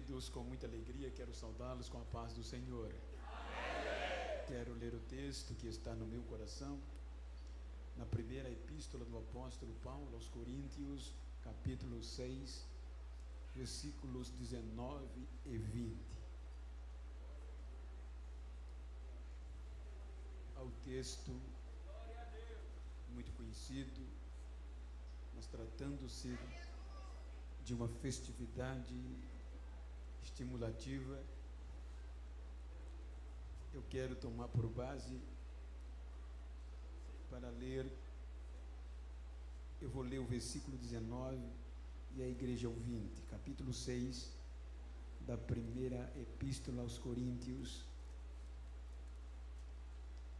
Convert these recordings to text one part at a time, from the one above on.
Queridos, com muita alegria, quero saudá-los com a paz do Senhor. Amém. Quero ler o texto que está no meu coração, na primeira epístola do apóstolo Paulo aos Coríntios, capítulo 6, versículos 19 e 20. Ao texto muito conhecido, mas tratando-se de uma festividade estimulativa, eu quero tomar por base para ler. Eu vou ler o versículo 19 e a igreja o 20, capítulo 6 da primeira epístola aos Coríntios,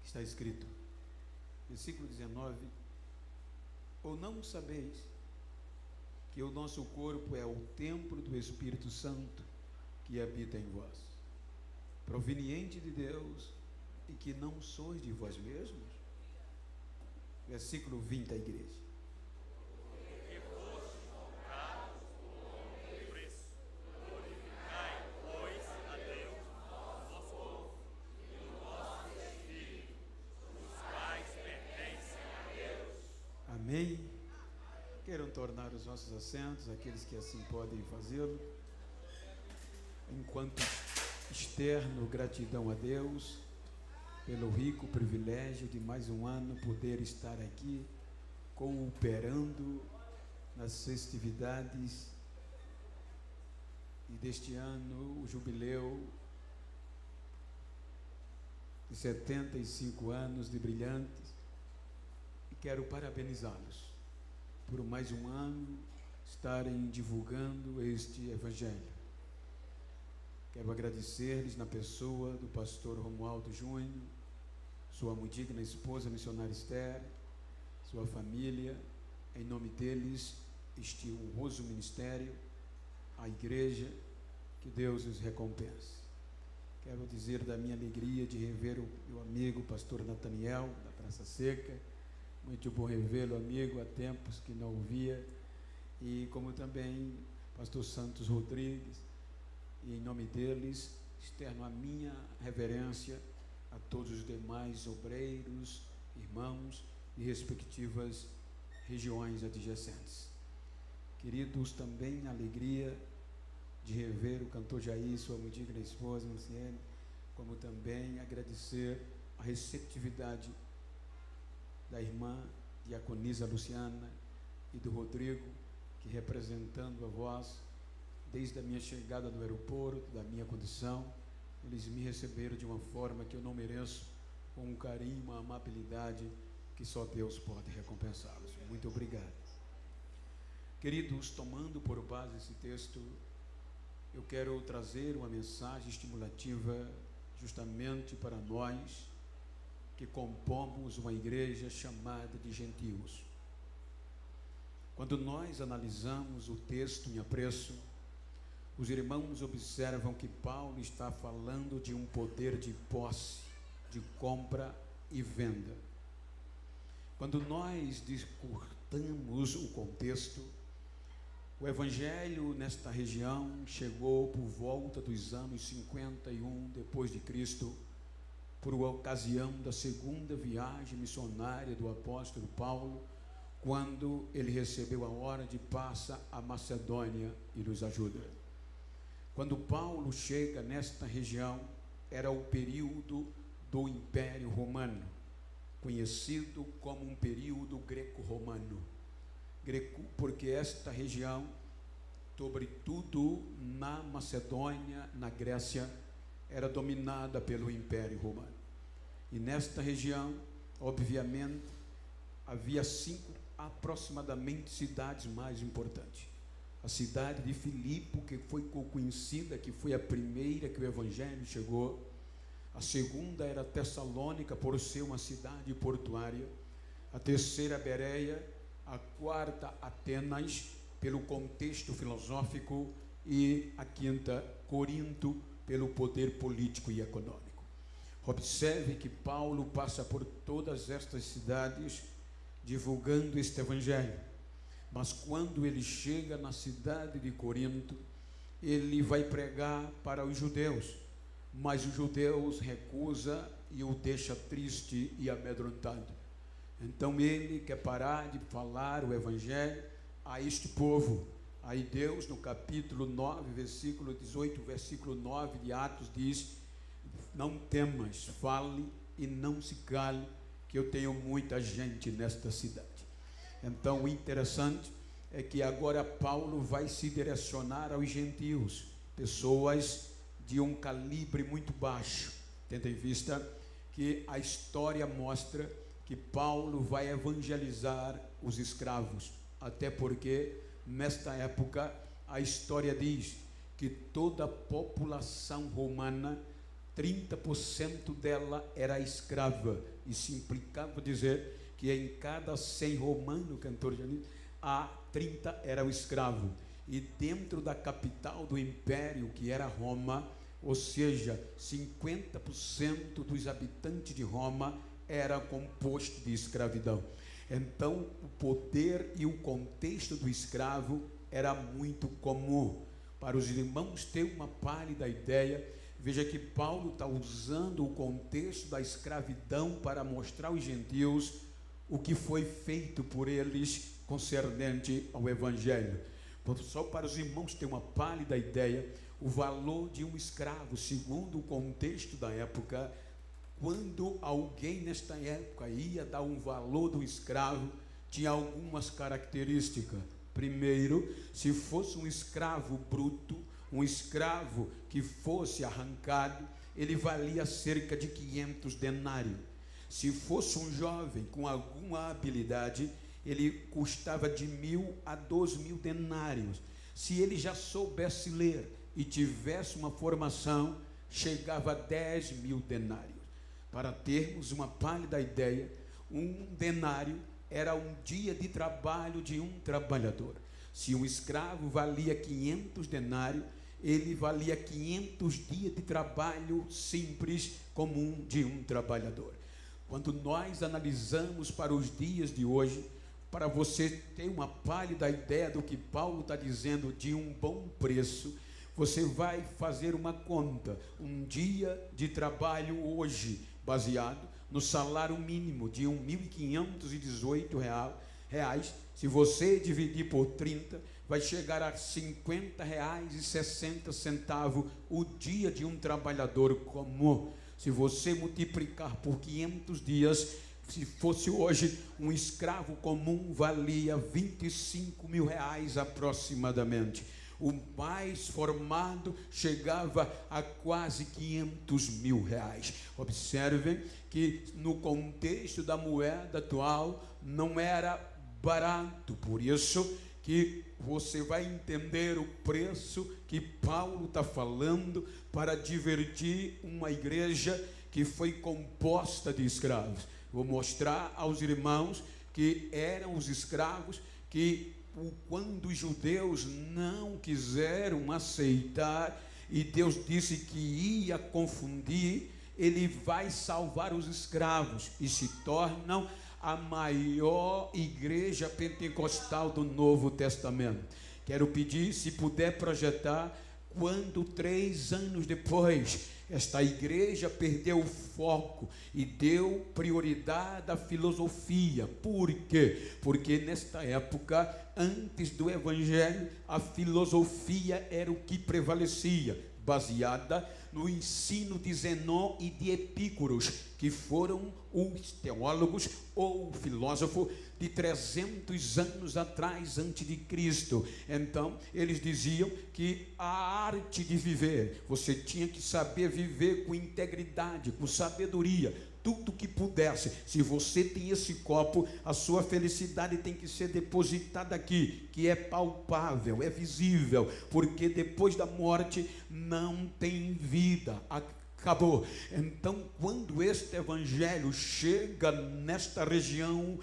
que está escrito, versículo 19: ou não sabeis que o nosso corpo é o templo do Espírito Santo que habita em vós, proveniente de Deus, e que não sois de vós mesmos? Versículo 20, a igreja. Porque fostes comprados por um preço, glorificai, pois, a Deus, nosso povo, e o nosso Espírito, os quais pertencem a Deus. Amém. Queiram tornar os nossos assentos, aqueles que assim podem fazê-lo. Enquanto externo gratidão a Deus pelo rico privilégio de mais um ano poder estar aqui cooperando nas festividades e deste ano o jubileu de 75 anos de Brilhantes, e quero parabenizá-los por mais um ano estarem divulgando este evangelho. Quero agradecer-lhes na pessoa do pastor Romualdo Júnior, sua muito digna esposa missionária Esther, sua família, em nome deles, este honroso ministério, a igreja, que Deus os recompense. Quero dizer da minha alegria de rever o meu amigo pastor Nathaniel, da Praça Seca. Muito bom revê-lo, amigo, há tempos que não o via. E como também pastor Santos Rodrigues, e em nome deles, externo a minha reverência a todos os demais obreiros, irmãos e respectivas regiões adjacentes. Queridos, também a alegria de rever o cantor Jair, sua muito digna esposa, Luciene, como também agradecer a receptividade da irmã diaconisa Luciana e do Rodrigo, que representando a vós, desde a minha chegada no aeroporto, da minha condição, eles me receberam de uma forma que eu não mereço, com um carinho, uma amabilidade que só Deus pode recompensá-los. Muito obrigado. Queridos, tomando por base esse texto, eu quero trazer uma mensagem estimulativa justamente para nós que compomos uma igreja chamada de gentios. Quando nós analisamos o texto em apreço, os irmãos observam que Paulo está falando de um poder de posse, de compra e venda. Quando nós discutamos o contexto, o evangelho nesta região chegou por volta dos anos 51 depois de Cristo, por ocasião da segunda viagem missionária do apóstolo Paulo, quando ele recebeu a ordem de passa a Macedônia e nos ajuda. Quando Paulo chega nesta região, era o período do Império Romano, conhecido como um período greco-romano. Porque esta região, sobretudo na Macedônia, na Grécia, era dominada pelo Império Romano. E nesta região, obviamente, havia aproximadamente cidades mais importantes. A cidade de Filipe, que foi conhecida, que foi a primeira que o evangelho chegou. A segunda era Tessalônica, por ser uma cidade portuária. A terceira, Bereia. A quarta, Atenas, pelo contexto filosófico. E a quinta, Corinto, pelo poder político e econômico. Observe que Paulo passa por todas estas cidades divulgando este evangelho. Mas quando ele chega na cidade de Corinto, ele vai pregar para os judeus, mas os judeus recusam e o deixa triste e amedrontado. Então ele quer parar de falar o evangelho a este povo. Aí Deus, no capítulo 9, versículo 18, versículo 9 de Atos, diz: não temas, fale e não se cale, que eu tenho muita gente nesta cidade. Então o interessante é que agora Paulo vai se direcionar aos gentios, pessoas de um calibre muito baixo, tendo em vista que a história mostra que Paulo vai evangelizar os escravos, até porque nesta época a história diz que toda a população romana, 30% dela era escrava. Isso implicava dizer que em cada 100 romanos, cantor Janine, a 30 eram escravos. E dentro da capital do império, que era Roma, ou seja, 50% dos habitantes de Roma era composto de escravidão. Então, o poder e o contexto do escravo era muito comum. Para os irmãos ter uma pálida ideia, veja que Paulo está usando o contexto da escravidão para mostrar aos gentios o que foi feito por eles concernente ao evangelho. Só para os irmãos ter uma pálida ideia, o valor de um escravo, segundo o contexto da época, quando alguém nesta época ia dar um valor do escravo, tinha algumas características. Primeiro, se fosse um escravo bruto, um escravo que fosse arrancado, ele valia cerca de 500 denários. Se fosse um jovem com alguma habilidade, ele custava de 1.000 a 2.000 denários. Se ele já soubesse ler e tivesse uma formação, chegava a 10.000 denários. Para termos uma pálida ideia, um denário era um dia de trabalho de um trabalhador. Se um escravo valia 500 denários, ele valia 500 dias de trabalho simples comum de um trabalhador. Quando nós analisamos para os dias de hoje, para você ter uma pálida ideia do que Paulo está dizendo de um bom preço, você vai fazer uma conta. Um dia de trabalho hoje, baseado no salário mínimo de R$ 1.518, se você dividir por 30, vai chegar a R$ 50,60 o dia de um trabalhador comum. Se você multiplicar por 500 dias, se fosse hoje, um escravo comum valia R$ 25.000 aproximadamente. O mais formado chegava a quase R$ 500.000. Observem que no contexto da moeda atual não era barato, por isso que você vai entender o preço que Paulo está falando para divertir uma igreja que foi composta de escravos. Vou mostrar aos irmãos que eram os escravos que, quando os judeus não quiseram aceitar e Deus disse que ia confundir, ele vai salvar os escravos e se tornam a maior igreja pentecostal do Novo Testamento. Quero pedir, se puder projetar, quando 3 anos depois esta igreja perdeu o foco e deu prioridade à filosofia. Por quê? Porque nesta época, antes do evangelho, a filosofia era o que prevalecia, baseada no ensino de Zenão e de Epícuros, que foram os teólogos ou filósofos de 300 anos atrás, antes de Cristo. Então, eles diziam que a arte de viver, você tinha que saber viver com integridade, com sabedoria, tudo que pudesse. Se você tem esse copo, a sua felicidade tem que ser depositada aqui, que é palpável, é visível, porque depois da morte não tem vida. Acabou. Então, quando este evangelho chega nesta região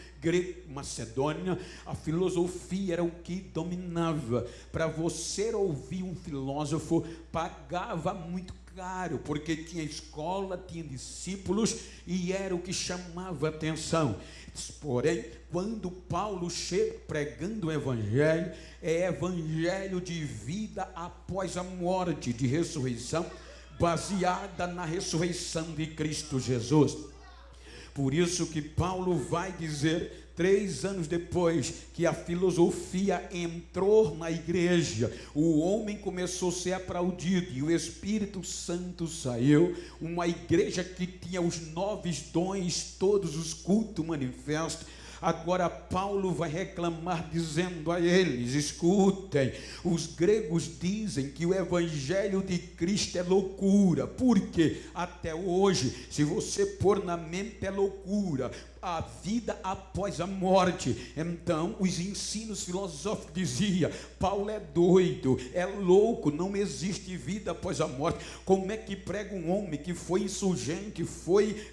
Macedônia, a filosofia era o que dominava. Para você ouvir um filósofo, pagava muito caro, porque tinha escola, tinha discípulos e era o que chamava atenção. Porém, quando Paulo chega pregando o evangelho, é evangelho de vida após a morte, de ressurreição, baseada na ressurreição de Cristo Jesus. Por isso que Paulo vai dizer, 3 anos depois que a filosofia entrou na igreja, o homem começou a ser aplaudido e o Espírito Santo saiu, uma igreja que tinha os 9 dons, todos os cultos manifestos. Agora Paulo vai reclamar dizendo a eles, escutem, os gregos dizem que o evangelho de Cristo é loucura, porque até hoje, se você pôr na mente, é loucura, a vida após a morte. Então os ensinos filosóficos diziam, Paulo é doido, é louco, não existe vida após a morte. Como é que prega um homem que foi insurgente, foi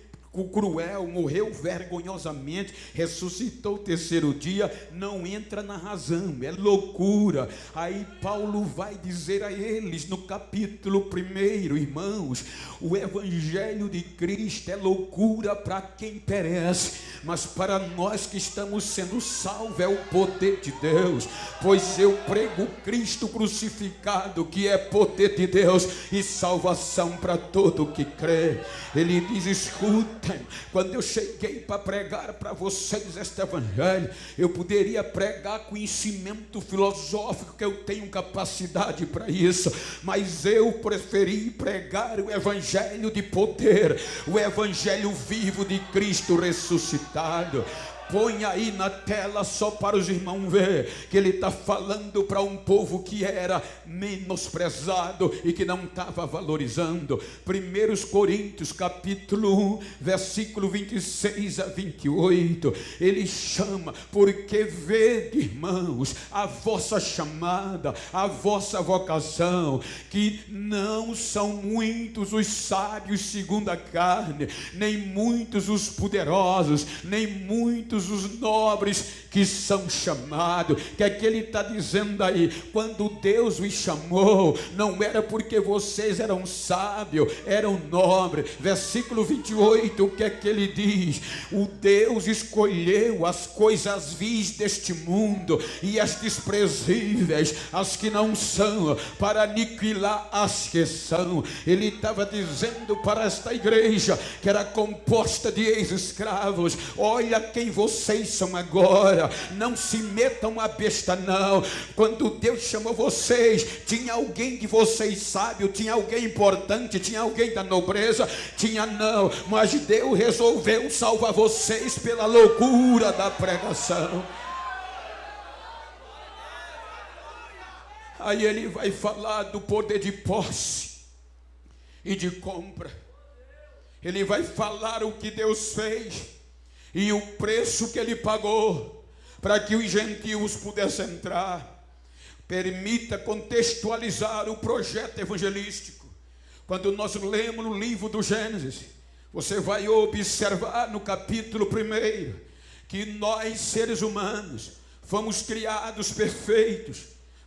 cruel, morreu vergonhosamente, ressuscitou o 3º dia, não entra na razão, é loucura. Aí Paulo vai dizer a eles no capítulo 1, irmãos, o evangelho de Cristo é loucura para quem perece, mas para nós que estamos sendo salvos é o poder de Deus, pois eu prego Cristo crucificado, que é poder de Deus e salvação para todo o que crê. Ele diz, escuta, quando eu cheguei para pregar para vocês este evangelho, eu poderia pregar conhecimento filosófico, que eu tenho capacidade para isso, mas eu preferi pregar o evangelho de poder, o evangelho vivo de Cristo ressuscitado. Põe aí na tela só para os irmãos ver que ele está falando para um povo que era menosprezado e que não estava valorizando. 1 Coríntios capítulo 1, versículo 26 a 28, ele chama, porque vede, irmãos, a vossa chamada, a vossa vocação, que não são muitos os sábios segundo a carne, nem muitos os poderosos, nem muitos os nobres que são chamados. O que é que ele está dizendo aí? Quando Deus os chamou, não era porque vocês eram sábios, eram nobres. Versículo 28, o que é que ele diz? O Deus escolheu as coisas vis deste mundo e as desprezíveis, as que não são, para aniquilar as que são. Ele estava dizendo para esta igreja, que era composta de ex-escravos, olha quem vocês são agora, não se metam a besta não. Quando Deus chamou vocês, tinha alguém de vocês sábio, tinha alguém importante, tinha alguém da nobreza, tinha não, mas Deus resolveu salvar vocês pela loucura da pregação. Aí ele vai falar do poder de posse e de compra. Ele vai falar o que Deus fez e o preço que ele pagou para que os gentios pudessem entrar. Permita contextualizar o projeto evangelístico. Quando nós lemos no livro do Gênesis, você vai observar no capítulo 1 que nós, seres humanos, fomos criados perfeitos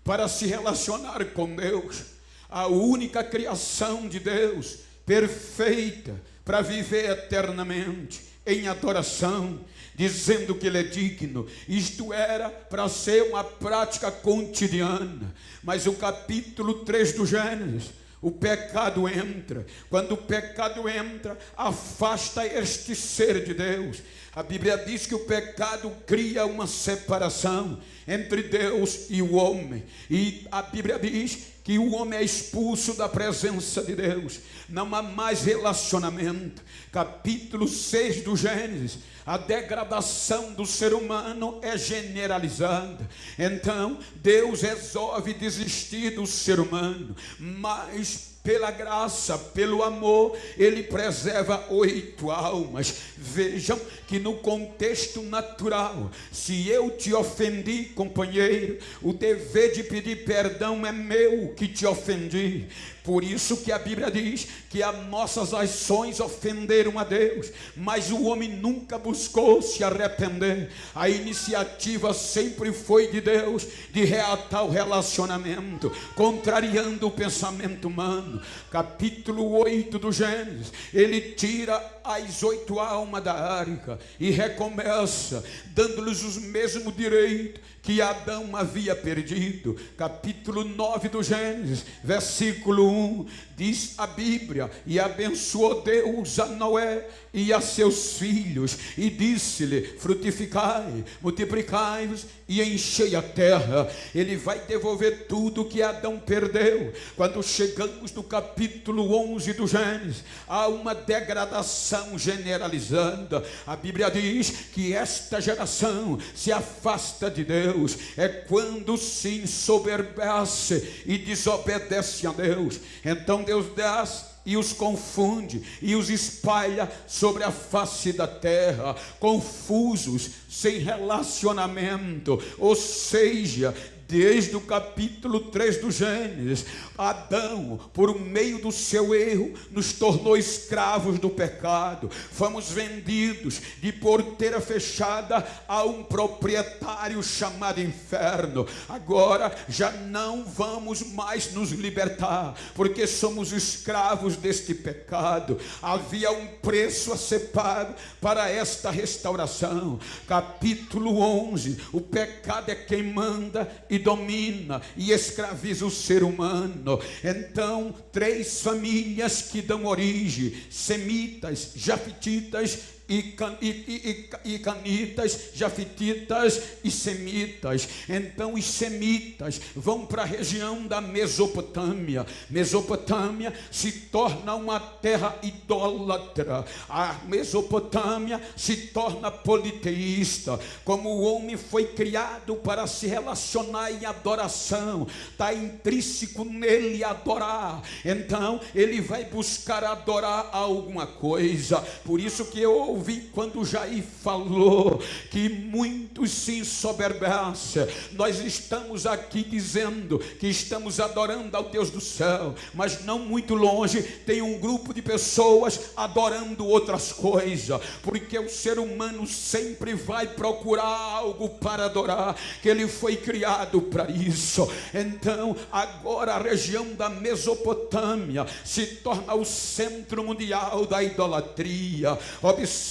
para se relacionar com Deus. A única criação de Deus perfeita para viver eternamente em adoração, dizendo que ele é digno. Isto era para ser uma prática cotidiana. Mas o capítulo 3 do Gênesis, o pecado entra. Quando o pecado entra, afasta este ser de Deus. A Bíblia diz que o pecado cria uma separação entre Deus e o homem. E a Bíblia diz que o homem é expulso da presença de Deus. Não há mais relacionamento. Capítulo 6 do Gênesis, a degradação do ser humano é generalizada. Então Deus resolve desistir do ser humano, mas pela graça, pelo amor, ele preserva 8 almas. Vejam que no contexto natural, se eu te ofendi, companheiro, o dever de pedir perdão é meu que te ofendi. Por isso que a Bíblia diz que as nossas ações ofenderam a Deus, mas o homem nunca buscou se arrepender. A iniciativa sempre foi de Deus, de reatar o relacionamento, contrariando o pensamento humano. ano, capítulo 8 do Gênesis, ele tira as 8 almas da arca e recomeça, dando-lhes os mesmos direitos que Adão havia perdido. Capítulo 9 do Gênesis, versículo 1, diz a Bíblia: e abençoou Deus a Noé e a seus filhos, e disse-lhe: frutificai, multiplicai-vos e enchei a terra. Ele vai devolver tudo que Adão perdeu. Quando chegamos no capítulo 11 do Gênesis, há uma degradação generalizada. A Bíblia diz que esta geração se afasta de Deus. É quando se ensoberbece e desobedece a Deus. Então Deus desce e os confunde e os espalha sobre a face da terra, confusos, sem relacionamento. Ou seja, desde o capítulo 3 do Gênesis, Adão, por meio do seu erro, nos tornou escravos do pecado. Fomos vendidos de porteira fechada a um proprietário chamado inferno. Agora já não vamos mais nos libertar, porque somos escravos deste pecado. Havia um preço a ser pago para esta restauração. Capítulo 11, o pecado é quem manda e domina e escraviza o ser humano. Então, 3 famílias que dão origem: semitas, jafetitas e canitas, jafetitas e semitas. Então os semitas vão para a região da Mesopotâmia. Mesopotâmia se torna uma terra idólatra. A Mesopotâmia se torna politeísta. Como o homem foi criado para se relacionar em adoração, está intrínseco nele adorar, então ele vai buscar adorar alguma coisa. Por isso que eu ouvi quando Jair falou que muitos se ensoberbecem. Nós estamos aqui dizendo que estamos adorando ao Deus do céu, mas não muito longe tem um grupo de pessoas adorando outras coisas, porque o ser humano sempre vai procurar algo para adorar, que ele foi criado para isso. Então agora a região da Mesopotâmia se torna o centro mundial da idolatria. Observe,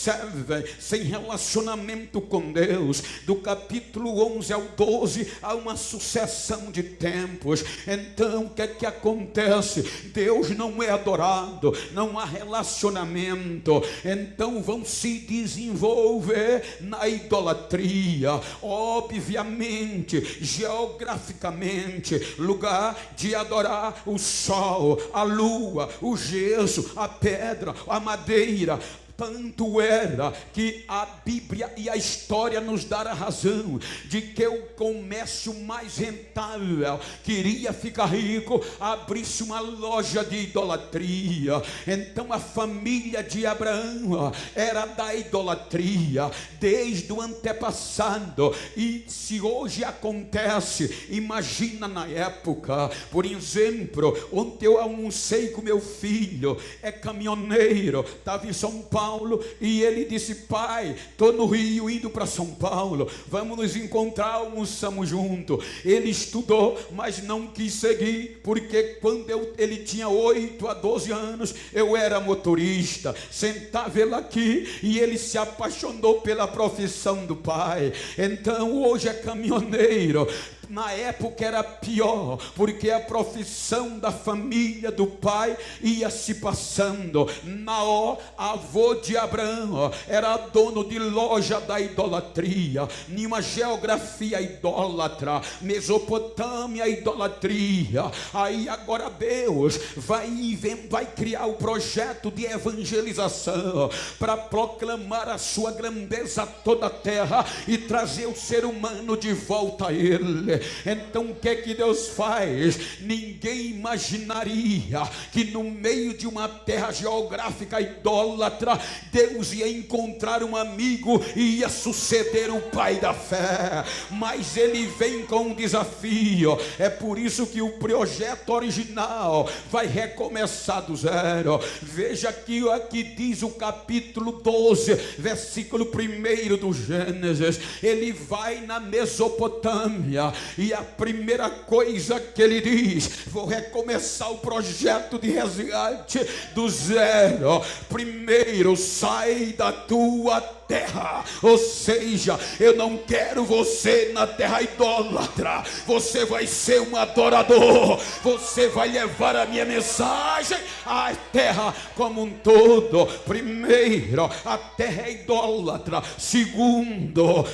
sem relacionamento com Deus, do capítulo 11 ao 12, há uma sucessão de tempos. Então o que é que acontece? Deus não é adorado, não há relacionamento, então vão se desenvolver na idolatria. Obviamente, geograficamente, lugar de adorar o sol, a lua, o gesso, a pedra, a madeira. Tanto era que a Bíblia e a história nos dão a razão de que o comércio mais rentável queria ficar rico, abrisse uma loja de idolatria. Então a família de Abraão era da idolatria desde o antepassado. E se hoje acontece, imagina na época. Por exemplo, ontem eu almocei com meu filho, é caminhoneiro, estava em São Paulo, e ele disse: pai, estou no Rio indo para São Paulo, vamos nos encontrar, almoçamos junto. Ele estudou, mas não quis seguir, porque quando ele tinha 8 a 12 anos, eu era motorista, sentava ele aqui e ele se apaixonou pela profissão do pai. Então hoje é caminhoneiro. Na época era pior, porque a profissão da família do pai ia se passando. Naó, avô de Abraão, era dono de loja da idolatria, nenhuma geografia idólatra, Mesopotâmia idolatria. Aí agora Deus vai criar o projeto de evangelização para proclamar a sua grandeza a toda a terra e trazer o ser humano de volta a ele. Então o que é que Deus faz? Ninguém imaginaria que no meio de uma terra geográfica idólatra, Deus ia encontrar um amigo e ia suceder o pai da fé. Mas ele vem com um desafio. É por isso que o projeto original vai recomeçar do zero. Veja aqui diz o capítulo 12, versículo 1 do Gênesis. Ele vai na Mesopotâmia E a primeira coisa que ele diz: vou recomeçar o projeto de resgate do zero. Primeiro, sai da tua terra. Ou seja, eu não quero você na terra idólatra. Você vai ser um adorador. Você vai levar a minha mensagem à terra como um todo. Primeiro, a terra é idólatra. Segundo,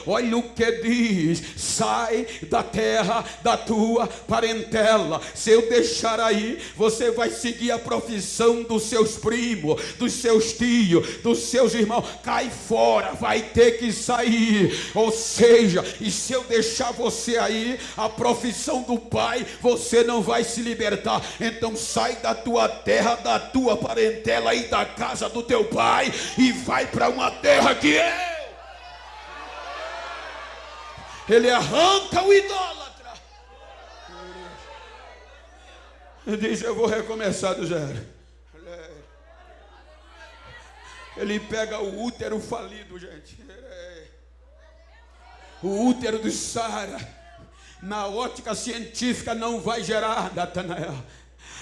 olha o que diz: sai da terra da tua parentela. Se eu deixar aí, você vai seguir a profissão dos seus primos, dos seus tios, dos seus irmãos. Cai fora, vai ter que sair. Ou seja, e se eu deixar você aí, a profissão do pai, você não vai se libertar. Então sai da tua terra, da tua parentela e da casa do teu pai e vai para uma terra que ele arranca o idólatra. Ele diz: eu vou recomeçar do zero. Ele pega o útero falido, gente. O útero de Sara, na ótica científica, não vai gerar, Natanael.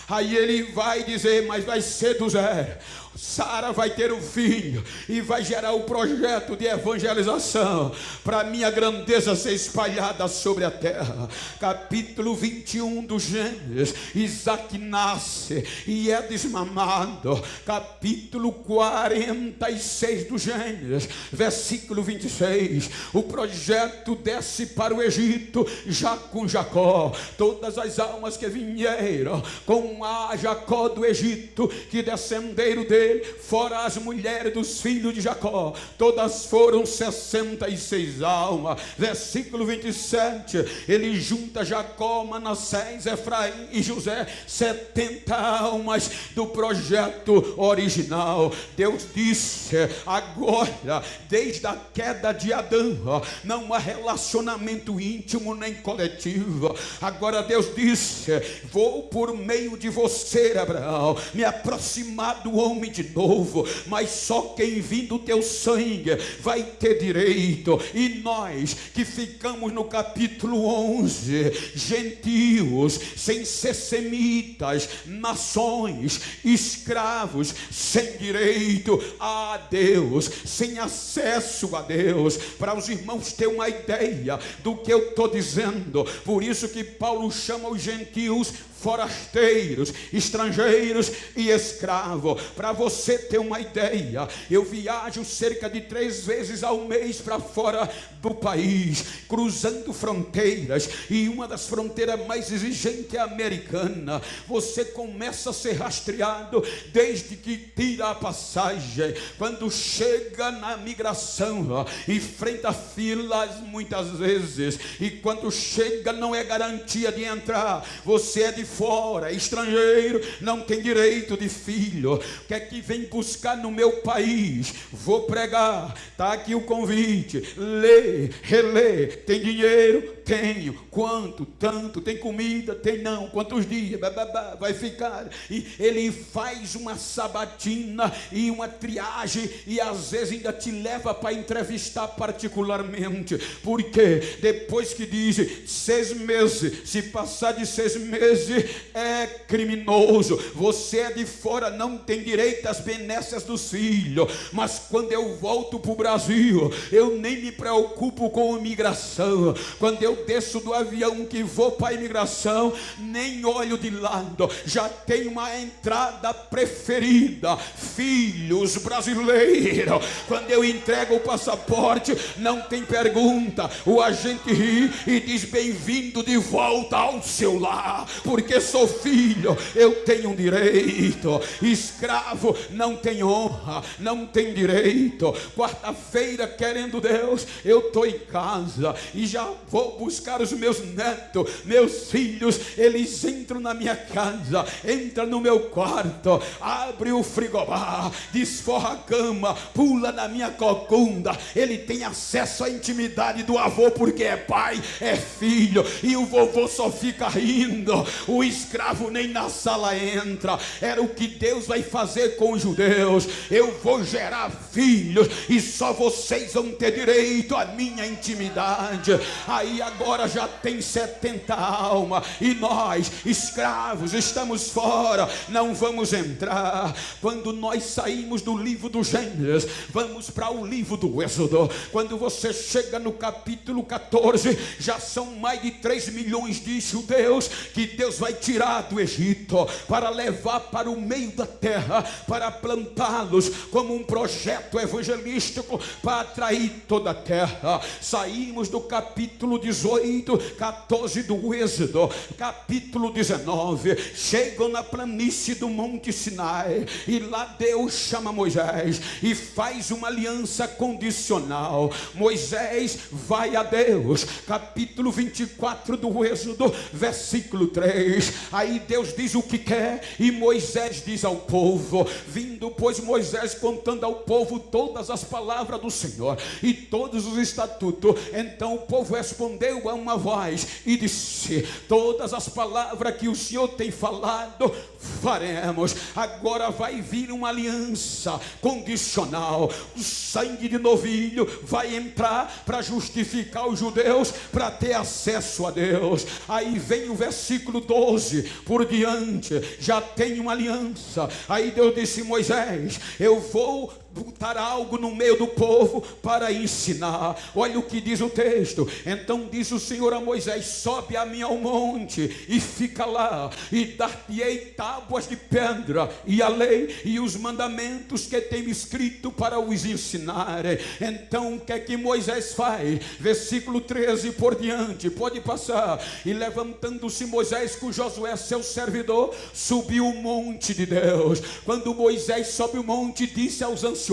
Aí ele vai dizer: mas vai ser do zero. Sara vai ter um filho e vai gerar o projeto de evangelização para a minha grandeza ser espalhada sobre a terra. Capítulo 21 do Gênesis: Isaac nasce e é desmamado. Capítulo 46 do Gênesis, versículo 26: o projeto desce para o Egito já com Jacó. Todas as almas que vieram com a Jacó do Egito, que descenderam dele, fora as mulheres dos filhos de Jacó, todas foram 66 almas. Versículo 27: ele junta Jacó, Manassés, Efraim e José, 70 almas do projeto original. Deus disse: agora, desde a queda de Adão, não há relacionamento íntimo nem coletivo. Agora Deus disse: vou por meio de você, Abraão, me aproximar do homem de novo, mas só quem vir do teu sangue vai ter direito. E nós que ficamos no capítulo 11, gentios, sem ser semitas, nações, escravos, sem direito a Deus, sem acesso a Deus. Para os irmãos ter uma ideia do que eu estou dizendo, por isso que Paulo chama os gentios forasteiros, estrangeiros e escravos. Para você ter uma ideia, eu viajo cerca de 3 vezes ao mês para fora do país, cruzando fronteiras, e uma das fronteiras mais exigentes é a americana. Você começa a ser rastreado desde que tira a passagem. Quando chega na migração, enfrenta filas muitas vezes, e quando chega não é garantia de entrar. Você é de fora, estrangeiro, não tem direito de filho. O que é que vem buscar no meu país? Vou pregar, está aqui o convite. Lê, relê. Tem dinheiro? Tenho. Quanto? Tanto. Tem comida? Tem não. Quantos dias? Vai ficar. E ele faz uma sabatina e uma triagem, e às vezes ainda te leva para entrevistar particularmente, porque depois que diz 6 meses, se passar de 6 meses é criminoso. Você é de fora, não tem direito às benécias dos filhos. Mas quando eu volto para o Brasil, eu nem me preocupo com imigração. Quando eu desço do avião que vou para a imigração, nem olho de lado, já tem uma entrada preferida: filhos brasileiros. Quando eu entrego o passaporte, não tem pergunta, o agente ri e diz: bem-vindo de volta ao seu lar, porque sou filho, eu tenho um direito. Escravo não tem honra, não tem direito. Quarta-feira, querendo Deus, eu estou em casa e já vou buscar os meus netos, meus filhos. Eles entram na minha casa, entram no meu quarto, abre o frigobar, desforra a cama, pula na minha cocunda. Ele tem acesso à intimidade do avô, porque é pai, é filho, e o vovô só fica rindo. O o escravo nem na sala entra. Era o que Deus vai fazer com os judeus. Eu vou gerar filhos e só vocês vão ter direito à minha intimidade. Aí agora já tem 70 almas e nós, escravos, estamos fora, não vamos entrar. Quando nós saímos do livro do Gênesis, vamos para o livro do Êxodo. Quando você chega no capítulo 14, já são mais de 3 milhões de judeus que Deus vai tirar do Egito para levar para o meio da terra, para plantá-los como um projeto evangelístico para atrair toda a terra. Saímos do capítulo 18, 14 do Êxodo, capítulo 19, chegam na planície do Monte Sinai, e lá Deus chama Moisés e faz uma aliança condicional. Moisés vai a Deus, capítulo 24 do Êxodo, versículo 3. Aí Deus diz o que quer e Moisés diz ao povo. Vindo, pois, Moisés contando ao povo todas as palavras do Senhor e todos os estatutos, então o povo respondeu a uma voz e disse: todas as palavras que o Senhor tem falado faremos. Agora vai vir uma aliança condicional. O sangue de novilho vai entrar para justificar os judeus, para ter acesso a Deus. Aí vem o versículo 12 por diante, já tem uma aliança. Aí Deus disse: Moisés, eu vou botar algo no meio do povo para ensinar. Olha o que diz o texto. Então diz o Senhor a Moisés: sobe a mim ao monte e fica lá, e dar-te-ei tábuas de pedra e a lei e os mandamentos que tenho escrito para os ensinarem. Então o que é que Moisés faz? Versículo 13 por diante, pode passar. E levantando-se Moisés com Josué seu servidor, subiu o monte de Deus. Quando Moisés sobe o monte, disse aos anciões: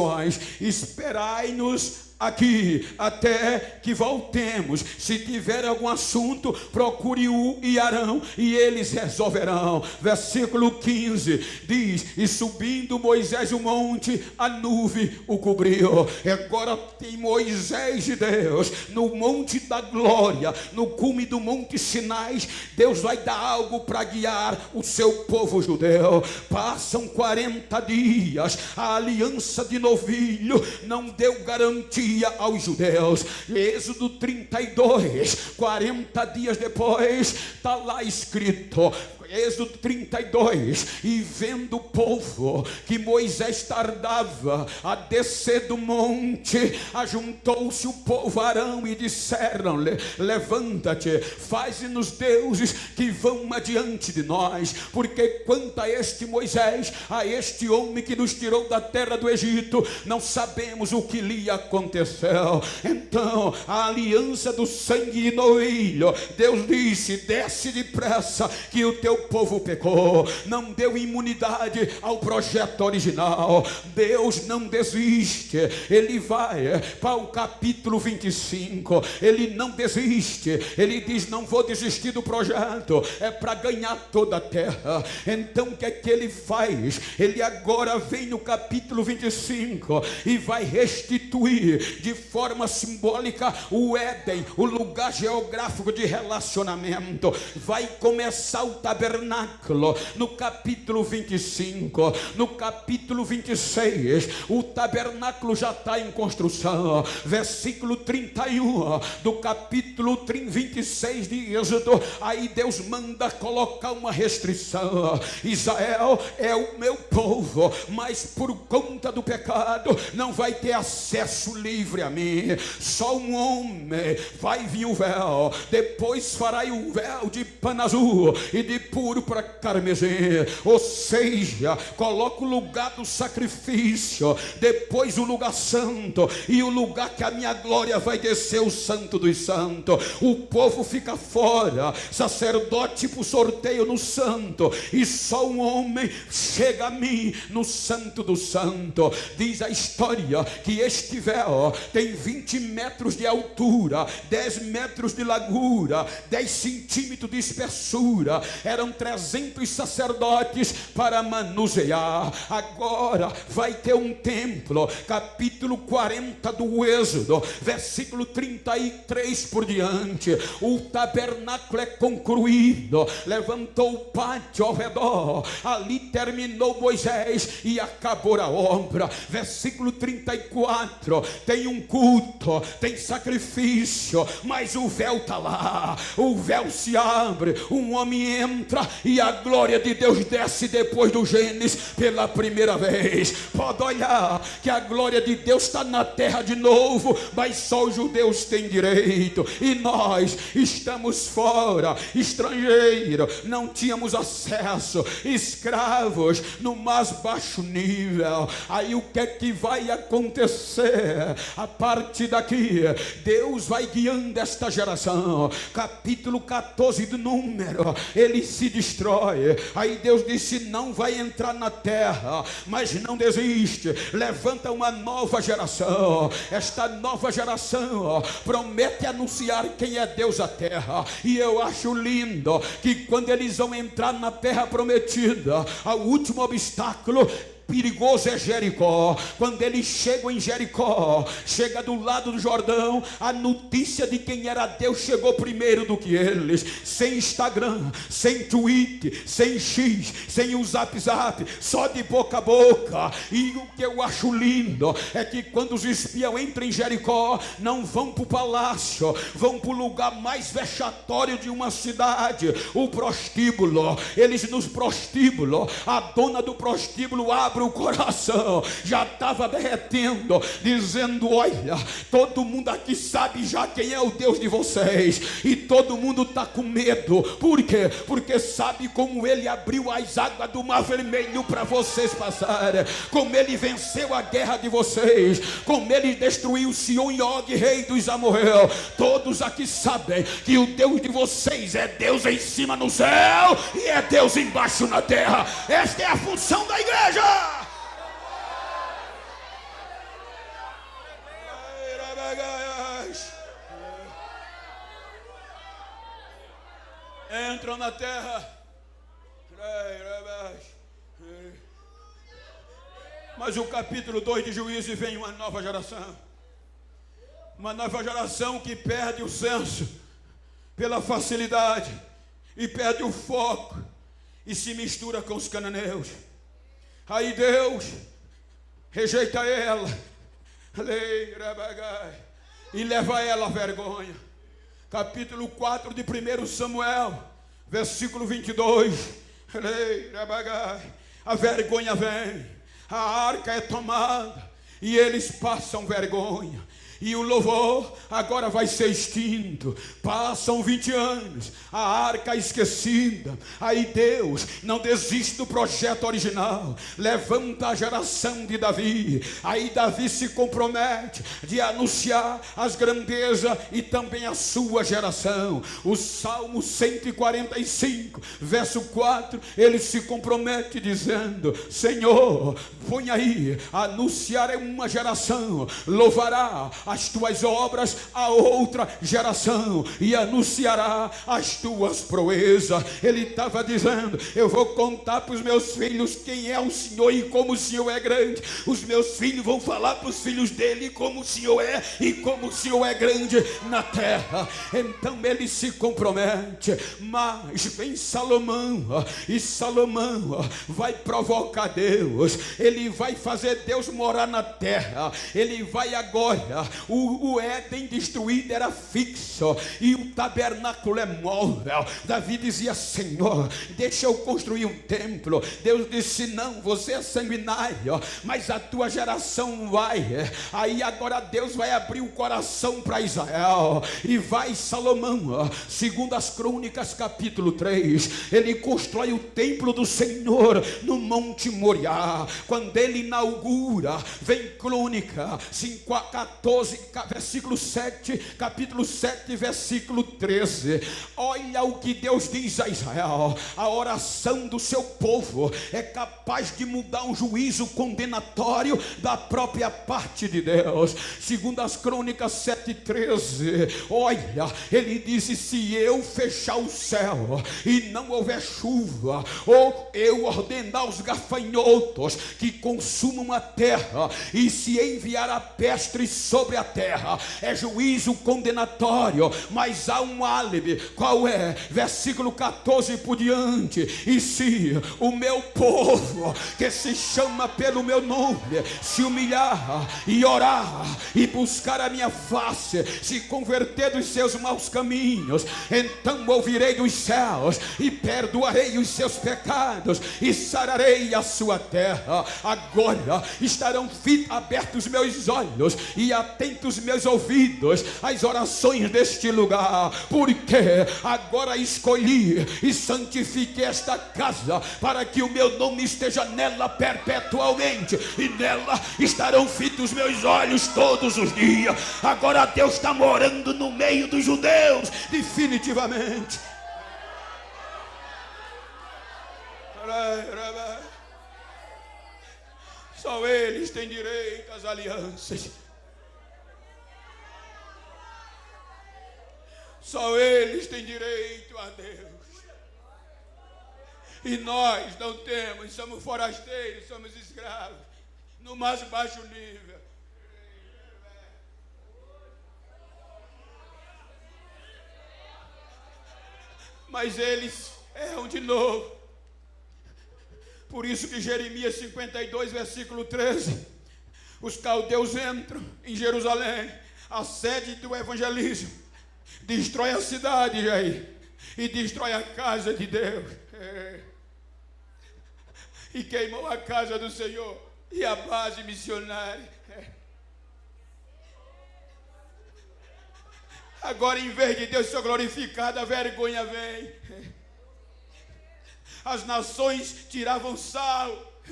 esperai-nos aqui até que voltemos. Se tiver algum assunto, procure U e Arão e eles resolverão. Versículo 15 diz: e subindo Moisés o monte, a nuvem o cobriu. Agora tem Moisés e Deus no monte da glória, no cume do monte Sinai. Deus vai dar algo para guiar o seu povo judeu. Passam 40 dias, a aliança de novilho não deu garantia aos judeus. Êxodo 32, 40 dias depois, está lá escrito, Êxodo 32, e vendo o povo que Moisés tardava a descer do monte, ajuntou-se o povo a Arão e disseram-lhe: levanta-te, faze-nos deuses que vão adiante de nós, porque quanto a este Moisés, a este homem que nos tirou da terra do Egito, não sabemos o que lhe aconteceu. Então a aliança do sangue de novilho, Deus disse: desce depressa, que o teu povo pecou. Não deu imunidade ao projeto original. Deus não desiste. Ele vai para o capítulo 25. Ele não desiste. Ele diz: não vou desistir do projeto. É para ganhar toda a terra. Então o que é que ele faz? Ele agora vem no capítulo 25 e vai restituir de forma simbólica o Éden, o lugar geográfico de relacionamento. Vai começar o tabernáculo no capítulo 25. No capítulo 26 o tabernáculo já está em construção. Versículo 31 do capítulo 26 de Êxodo, aí Deus manda colocar uma restrição: Israel é o meu povo, mas por conta do pecado não vai ter acesso livre a mim. Só um homem vai vir o véu, depois fará o véu de pano azul e de púrpura carmesim, ou seja, coloca o lugar do sacrifício, depois o lugar santo e o lugar que a minha glória vai descer, o santo dos santos. O povo fica fora, sacerdote por sorteio no santo, e só um homem chega a mim no santo do santo. Diz a história que este véu tem 20 metros de altura, 10 metros de largura, 10 centímetros de espessura. Era eram 300 sacerdotes para manusear. Agora vai ter um templo. Capítulo 40 do Êxodo, versículo 33 por diante. O tabernáculo é concluído, levantou o pátio ao redor, ali terminou Moisés e acabou a obra. Versículo 34, tem um culto, tem sacrifício, mas o véu está lá, o véu se abre, um homem entra e a glória de Deus desce depois do Gênesis pela primeira vez. Pode olhar que a glória de Deus está na terra de novo, mas só os judeus têm direito e nós estamos fora, estrangeiro, não tínhamos acesso, escravos no mais baixo nível. Aí o que é que vai acontecer? A partir daqui, Deus vai guiando esta geração. Capítulo 14 do Número, ele se destrói. Aí Deus disse: não vai entrar na terra, mas não desiste, levanta uma nova geração. Esta nova geração promete anunciar quem é Deus à terra. E eu acho lindo que quando eles vão entrar na terra prometida, o último obstáculo perigoso é Jericó. Quando eles chegam em Jericó, chega do lado do Jordão, a notícia de quem era Deus chegou primeiro do que eles. Sem Instagram, sem tweet, sem X, sem o zap, só de boca a boca. E o que eu acho lindo é que quando os espião entram em Jericó, não vão para o palácio, vão para o lugar mais vexatório de uma cidade, o prostíbulo. Eles nos prostíbulo, a dona do prostíbulo abre o coração, já estava derretendo, dizendo: olha, todo mundo aqui sabe já quem é o Deus de vocês, e todo mundo está com medo. Por quê? Porque sabe como ele abriu as águas do Mar Vermelho para vocês passarem, como ele venceu a guerra de vocês, como ele destruiu Sion e Og, rei dos amorreus. Todos aqui sabem que o Deus de vocês é Deus em cima no céu e é Deus embaixo na terra. Esta é a função da igreja. Entram na terra, mas o capítulo 2 de Juízes vem uma nova geração que perde o senso pela facilidade e perde o foco e se mistura com os cananeus. Aí Deus rejeita ela e leva ela à vergonha. Capítulo 4 de 1 Samuel, versículo 22. A vergonha vem, a arca é tomada e eles passam vergonha. E o louvor agora vai ser extinto. Passam 20 anos, a arca esquecida. Aí Deus não desiste do projeto original, levanta a geração de Davi. Aí Davi se compromete de anunciar as grandezas e também a sua geração. O Salmo 145, verso 4, ele se compromete dizendo: Senhor, põe aí, anunciarei uma geração, louvará as tuas obras a outra geração e anunciará as tuas proezas. Ele estava dizendo: eu vou contar para os meus filhos quem é o Senhor e como o Senhor é grande. Os meus filhos vão falar para os filhos dele como o Senhor é e como o Senhor é grande na terra. Então ele se compromete. Mas vem Salomão, e Salomão vai provocar Deus. Ele vai fazer Deus morar na terra. Ele vai agora, o Éden destruído era fixo e o tabernáculo é móvel. Davi dizia: Senhor, deixa eu construir um templo. Deus disse: não, você é sanguinário, mas a tua geração vai. Aí agora Deus vai abrir o coração para Israel. E vai Salomão, segundo as Crônicas capítulo 3, ele constrói o templo do Senhor no Monte Moriá. Quando ele inaugura, vem Crônica 14 versículo 7, capítulo 7, versículo 13. Olha o que Deus diz a Israel: a oração do seu povo é capaz de mudar um juízo condenatório da própria parte de Deus. Segundo as Crônicas 7:13, olha, ele disse: se eu fechar o céu e não houver chuva, ou eu ordenar os gafanhotos que consumam a terra, e se enviar a peste sobre a terra, é juízo condenatório. Mas há um álibi, qual é? Versículo 14 por diante: e se o meu povo, que se chama pelo meu nome, se humilhar e orar e buscar a minha face, se converter dos seus maus caminhos, então ouvirei dos céus e perdoarei os seus pecados e sararei a sua terra. Agora estarão abertos meus olhos e atentos meus ouvidos às orações deste lugar, porque agora escolhi e santifiquei esta casa para que o meu nome esteja nela perpetualmente, e nela estarão fitos meus olhos todos os dias. Agora Deus está morando no meio dos judeus, definitivamente. Só eles têm direito às alianças. Só eles têm direito a Deus. E nós não temos, somos forasteiros, somos escravos, no mais baixo nível. Mas eles erram de novo. Por isso que Jeremias 52, versículo 13, os caldeus entram em Jerusalém, a sede do evangelismo, destrói a cidade, Jair, e destrói a casa de Deus. E queimou a casa do Senhor e a base missionária. Agora, em vez de Deus ser glorificado, a vergonha vem. As nações tiravam sal,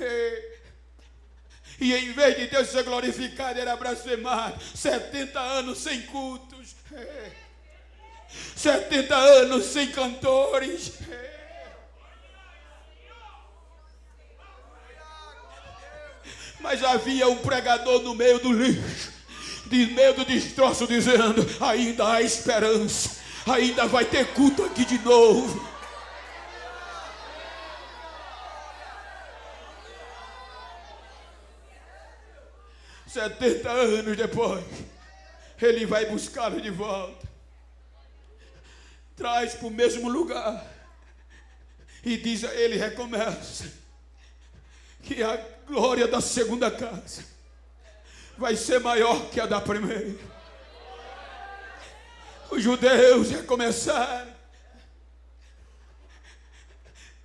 e em vez de Deus ser glorificado, era blasfemado. 70 anos sem cultos, 70 anos sem cantores. Mas havia um pregador no meio do lixo, de meio do destroço, dizendo: ainda há esperança, ainda vai ter culto aqui de novo. "70 anos depois, ele vai buscá-lo de volta, traz para o mesmo lugar, e diz a ele, recomeça, que a glória da segunda casa vai ser maior que a da primeira." Os judeus recomeçaram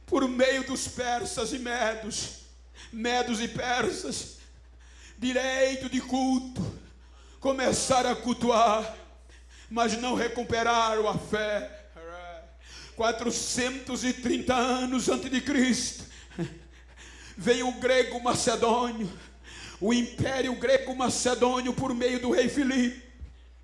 por meio dos persas e medos e persas, direito de culto, começaram a cultuar, mas não recuperaram a fé. 430 anos antes de Cristo, vem o grego macedônio, o império grego macedônio, por meio do rei Filipe,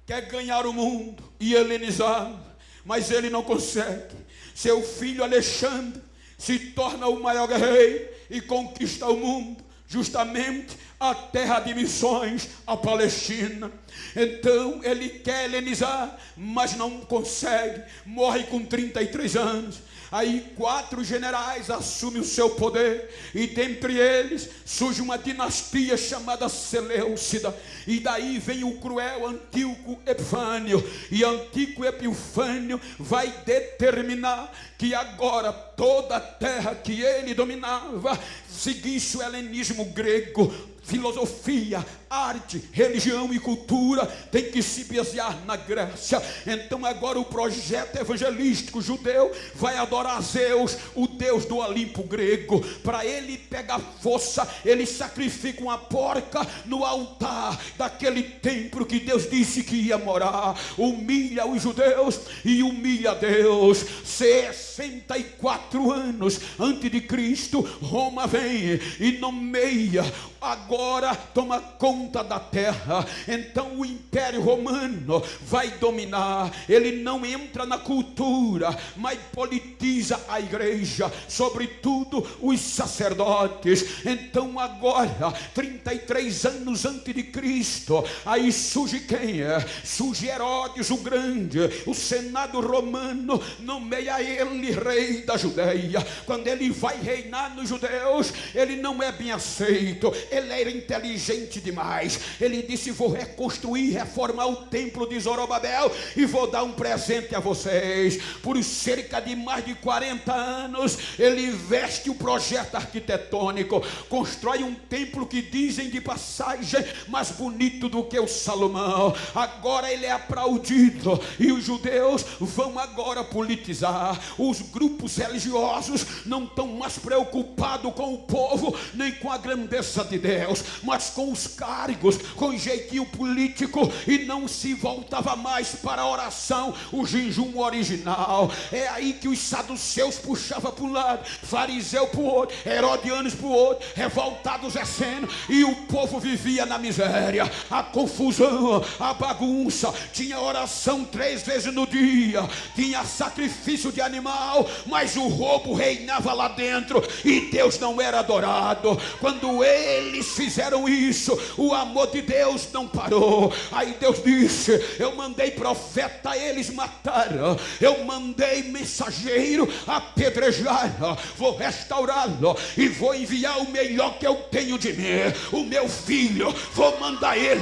quer ganhar o mundo e helenizá-lo, mas ele não consegue. Seu filho Alexandre se torna o maior guerreiro e conquista o mundo, justamente a terra de missões, a Palestina. Então ele quer helenizar, mas não consegue, morre com 33 anos. Aí 4 generais assumem o seu poder, e dentre eles surge uma dinastia chamada Seleucida, e daí vem o cruel Antíoco Epifânio, e Antíoco Epifânio vai determinar que agora toda a terra que ele dominava seguisse o helenismo grego. Filosofia, arte, religião e cultura tem que se basear na Grécia. Então agora o projeto evangelístico judeu vai adorar Zeus, o deus do Olimpo grego. Para ele pegar força, ele sacrifica uma porca no altar daquele templo que Deus disse que ia morar. Humilha os judeus e humilha Deus. 64 anos antes de Cristo, Roma vem e nomeia agora agora toma conta da terra. Então o Império Romano vai dominar. Ele não entra na cultura, mas politiza a igreja, sobretudo os sacerdotes. Então agora, 33 anos antes de Cristo, aí surge quem é? Surge Herodes o Grande. O Senado romano nomeia ele rei da Judeia. Quando ele vai reinar nos judeus, ele não é bem aceito. Ele era inteligente demais. Ele disse: vou reconstruir, reformar o templo de Zorobabel e vou dar um presente a vocês. Por cerca de mais de 40 anos ele veste o projeto arquitetônico, constrói um templo que dizem de passagem mais bonito do que o Salomão. Agora ele é aplaudido e os judeus vão agora politizar. Os grupos religiosos não estão mais preocupados com o povo nem com a grandeza de Deus, mas com os cargos, com o jeitinho político, e não se voltava mais para a oração, o jejum original. É aí que os saduceus puxavam para um lado, fariseu para o outro, herodianos para o outro, revoltados essendo, e o povo vivia na miséria, a confusão, a bagunça. Tinha oração 3 vezes no dia, tinha sacrifício de animal, mas o roubo reinava lá dentro e Deus não era adorado. Quando eles fizeram isso, o amor de Deus não parou. Aí Deus disse: eu mandei profeta, eles mataram, eu mandei mensageiro apedrejar, vou restaurá-lo e vou enviar o melhor que eu tenho de mim, o meu filho. Vou mandar ele,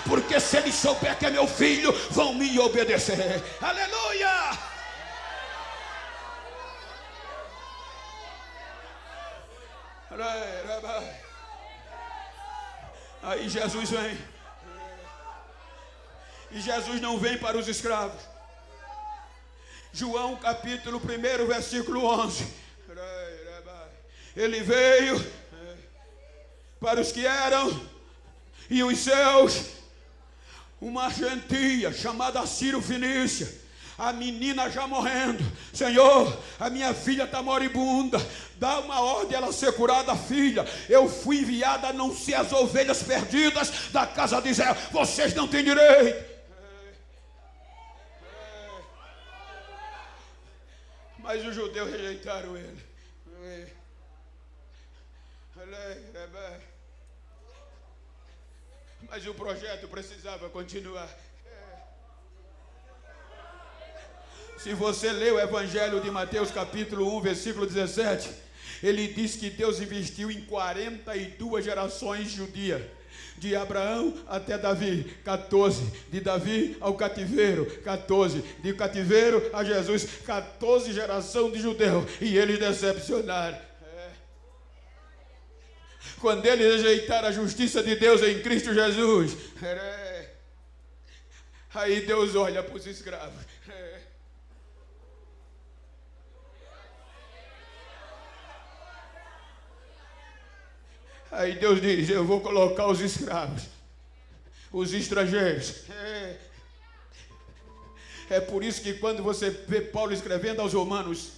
porque se ele souber que é meu filho, vão me obedecer. Aleluia! Aí Jesus vem. E Jesus não vem para os escravos. João capítulo 1, versículo 11. Ele veio para os que eram, e os seus, uma gentia chamada Ciro Fenícia, a menina já morrendo. Senhor, a minha filha está moribunda, dá uma ordem ela ser curada, filha. Eu fui enviada a não ser as ovelhas perdidas da casa de Israel. Vocês não têm direito. Mas os judeus rejeitaram ele. Mas o projeto precisava continuar. Se você lê o Evangelho de Mateus capítulo 1, versículo 17, ele diz que Deus investiu em 42 gerações judias, de Abraão até Davi, 14, de Davi ao cativeiro, 14, de cativeiro a Jesus, 14 gerações de judeu, e eles decepcionaram. Quando eles rejeitaram a justiça de Deus em Cristo Jesus, aí Deus olha para os escravos. Aí Deus diz: eu vou colocar os escravos, os estrangeiros. É por isso que quando você vê Paulo escrevendo aos Romanos,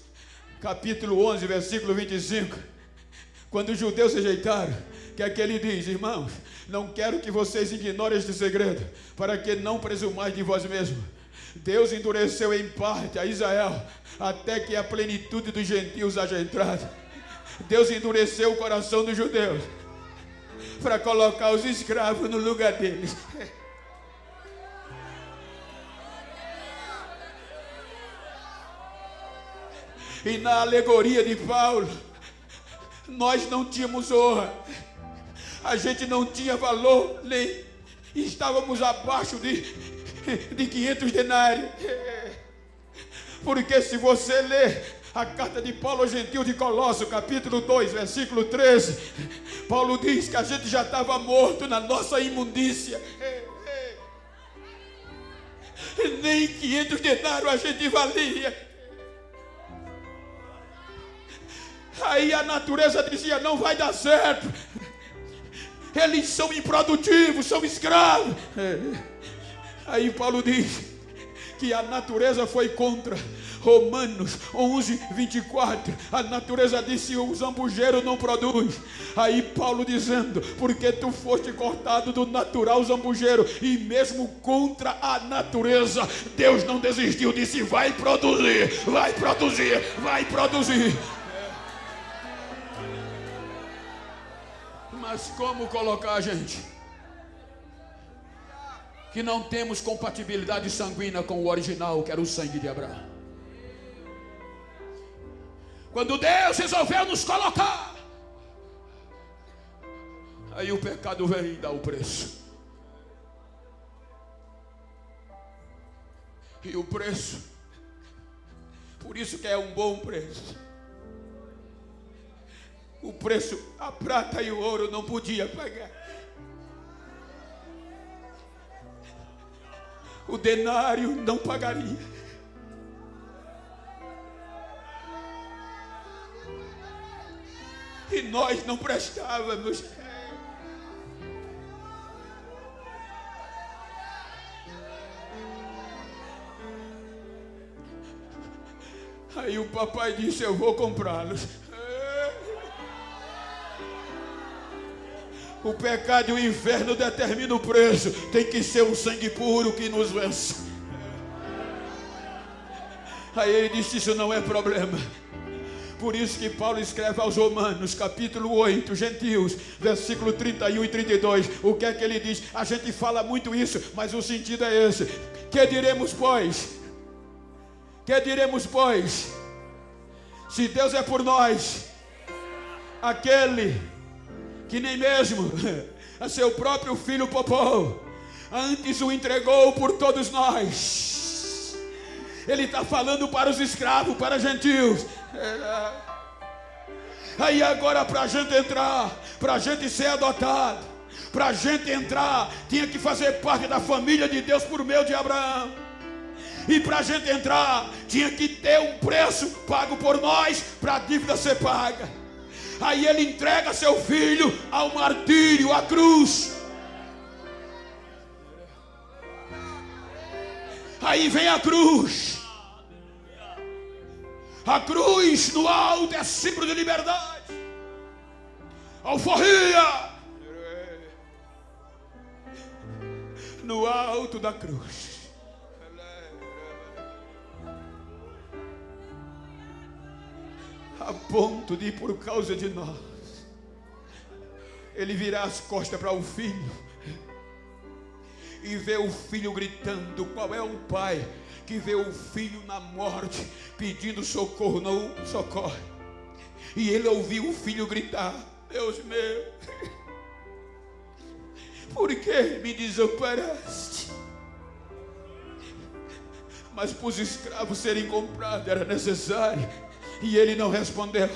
capítulo 11, versículo 25, quando os judeus rejeitaram, que é que ele diz: irmãos, não quero que vocês ignorem este segredo, para que não presumais de vós mesmos. Deus endureceu em parte a Israel, até que a plenitude dos gentios haja entrado. Deus endureceu o coração dos judeus para colocar os escravos no lugar deles. E na alegoria de Paulo, nós não tínhamos honra, a gente não tinha valor, nem estávamos abaixo de 500 denários. Porque se você ler a carta de Paulo aos gentios de Colossos, capítulo 2, versículo 13, Paulo diz que a gente já estava morto na nossa imundícia. Nem 500 denários a gente valia. Aí a natureza dizia: não vai dar certo, eles são improdutivos, são escravos. Aí Paulo diz que a natureza foi contra, Romanos 11, 24. A natureza disse: o zambujeiro não produz. Aí Paulo dizendo: porque tu foste cortado do natural zambujeiro, e mesmo contra a natureza, Deus não desistiu, disse: vai produzir, vai produzir, vai produzir. Mas como colocar a gente que não temos compatibilidade sanguínea com o original, que era o sangue de Abraão? Quando Deus resolveu nos colocar, aí o pecado vem e dá o preço. E o preço, por isso que é um bom preço. O preço, a prata e o ouro não podia pagar. O denário não pagaria. E nós não prestávamos. Aí o papai disse: eu vou comprá-los. O pecado e o inferno determinam o preço. Tem que ser um sangue puro que nos vence. Aí ele disse: isso não é problema. Por isso que Paulo escreve aos Romanos, capítulo 8, gentios, versículo 31 e 32. O que é que ele diz? A gente fala muito isso, mas o sentido é esse. Que diremos, pois? Que diremos, pois? Se Deus é por nós, aquele que nem mesmo a seu próprio filho poupou, antes o entregou por todos nós. Ele está falando para os escravos, para gentios. Aí agora, para a gente entrar, para a gente ser adotado, para a gente entrar, tinha que fazer parte da família de Deus por meio de Abraão. E para a gente entrar, tinha que ter um preço pago por nós, para a dívida ser paga. Aí ele entrega seu filho ao martírio, à cruz. Aí vem a cruz. A cruz no alto é símbolo de liberdade. Alforria. No alto da cruz. A ponto de, por causa de nós, ele virar as costas para o filho e ver o filho gritando. Qual é o pai que vê o filho na morte pedindo socorro, não socorre? E ele ouviu o filho gritar: Deus meu, por que me desamparaste? Mas para os escravos serem comprados era necessário. E ele não respondeu.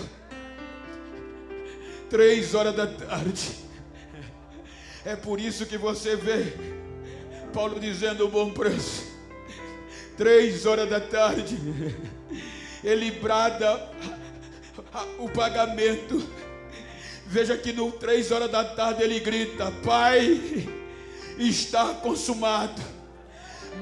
3 horas da tarde. É por isso que você vê Paulo dizendo: um bom preço. 3 horas da tarde. Ele brada o pagamento. Veja que no 3 horas da tarde ele grita: Pai, está consumado.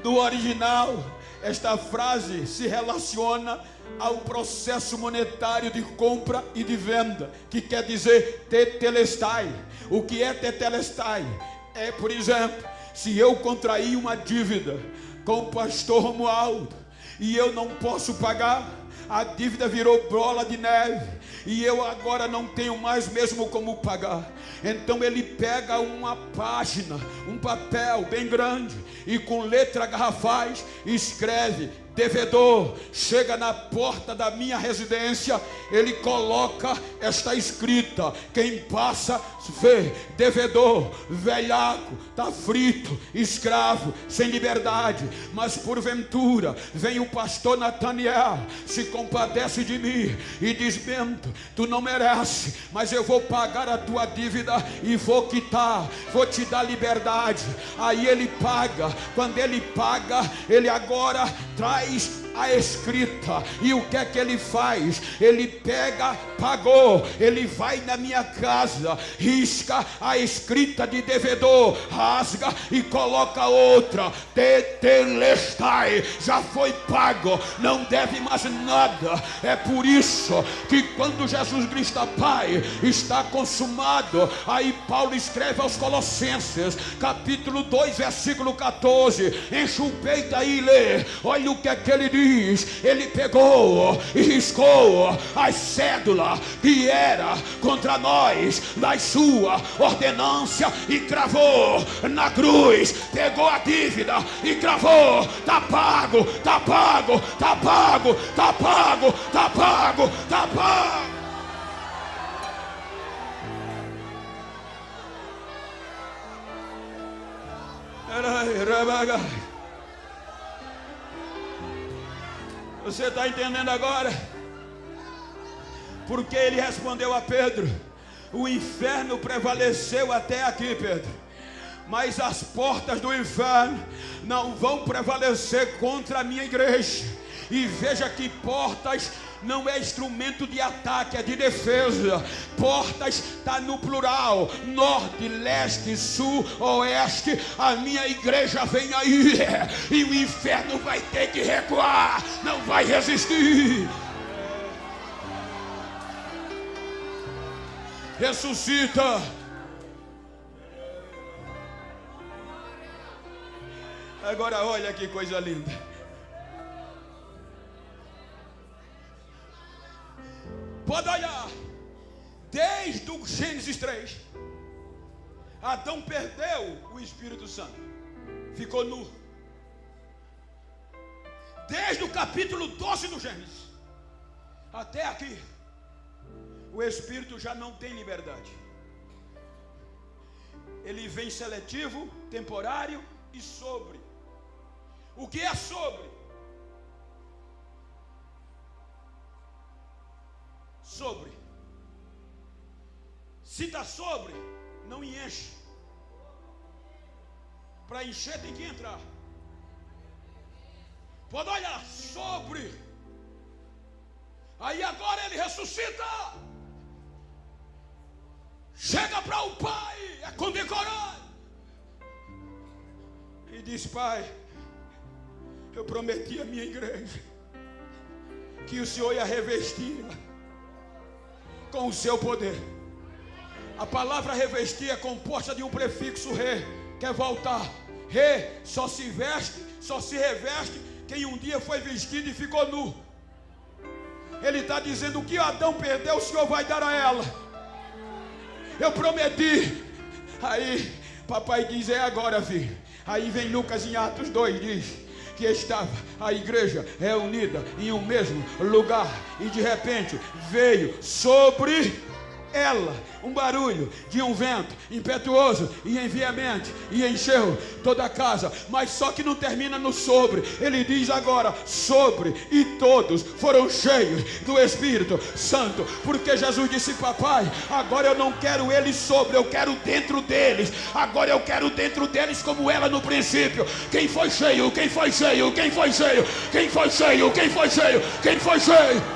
No original, esta frase se relaciona ao processo monetário de compra e de venda, que quer dizer tetelestai. O que é tetelestai? É, por exemplo, se eu contrair uma dívida com o pastor Romualdo e eu não posso pagar, a dívida virou bola de neve e eu agora não tenho mais mesmo como pagar. Então ele pega uma página, um papel bem grande e com letra garrafais escreve: devedor, chega na porta da minha residência, ele coloca esta escrita: quem passa vê, devedor, velhaco, está frito, escravo, sem liberdade. Mas porventura vem o pastor Nataniel, se compadece de mim e diz: Bento, tu não merece, mas eu vou pagar a tua dívida e vou quitar, vou te dar liberdade. Aí ele paga. Quando ele paga, ele agora traz a escrita. E o que é que ele faz? Ele pega, pagou, ele vai na minha casa, risca a escrita de devedor, rasga e coloca outra. Tetelestai, já foi pago, não deve mais nada. É por isso que quando Jesus grita Pai, está consumado, aí Paulo escreve aos Colossenses, capítulo 2, versículo 14, enche o peito aí e lê. Olha o que é que ele diz. Ele pegou e riscou a cédula que era contra nós da sua ordenância e cravou na cruz. Pegou a dívida e cravou. Está pago, está pago, está pago, está pago, está pago, está pago. Você está entendendo agora? Porque ele respondeu a Pedro: o inferno prevaleceu até aqui, Pedro, mas as portas do inferno não vão prevalecer contra a minha igreja. E veja que portas não é instrumento de ataque, é de defesa. Portas está no plural: norte, leste, sul, oeste. A minha igreja vem aí, e o inferno vai ter que recuar, não vai resistir. Ressuscita. Agora olha que coisa linda. Pode olhar, desde o Gênesis 3, Adão perdeu o Espírito Santo, ficou nu. Desde o capítulo 12 do Gênesis até aqui, o Espírito já não tem liberdade. Ele vem seletivo, temporário e sobre. O que é sobre? Sobre. Se está sobre, não enche. Para encher tem que entrar. Pode olhar, sobre. Aí agora ele ressuscita. Chega para o Pai, é condecorado. E diz: Pai, eu prometi à minha igreja que o Senhor ia revestir com o seu poder. A palavra revestir é composta de um prefixo re, quer voltar. Re só se veste, só se reveste quem um dia foi vestido e ficou nu. Ele está dizendo: o que Adão perdeu, o Senhor vai dar a ela. Eu prometi. Aí papai diz: é agora, filho. Aí vem Lucas em Atos 2, diz que estava a igreja reunida em um mesmo lugar, e de repente veio sobre ela um barulho de um vento impetuoso e enviamente, e encheu toda a casa. Mas só que não termina no sobre. Ele diz agora: sobre, e todos foram cheios do Espírito Santo. Porque Jesus disse: papai, agora eu não quero eles sobre, eu quero dentro deles. Agora eu quero dentro deles como era no princípio. Quem foi cheio? Quem foi cheio? Quem foi cheio? Quem foi cheio? Quem foi cheio? Quem foi cheio?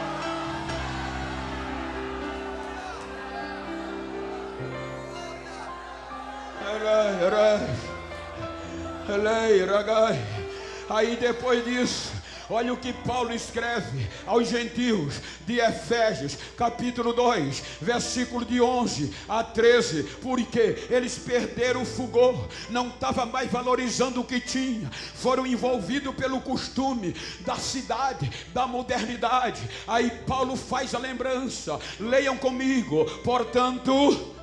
Aí depois disso, olha o que Paulo escreve aos gentios de Efésios, capítulo 2, versículo de 11 a 13. Porque eles perderam o fulgor, não estava mais valorizando o que tinha, foram envolvidos pelo costume da cidade, da modernidade. Aí Paulo faz a lembrança, leiam comigo: portanto,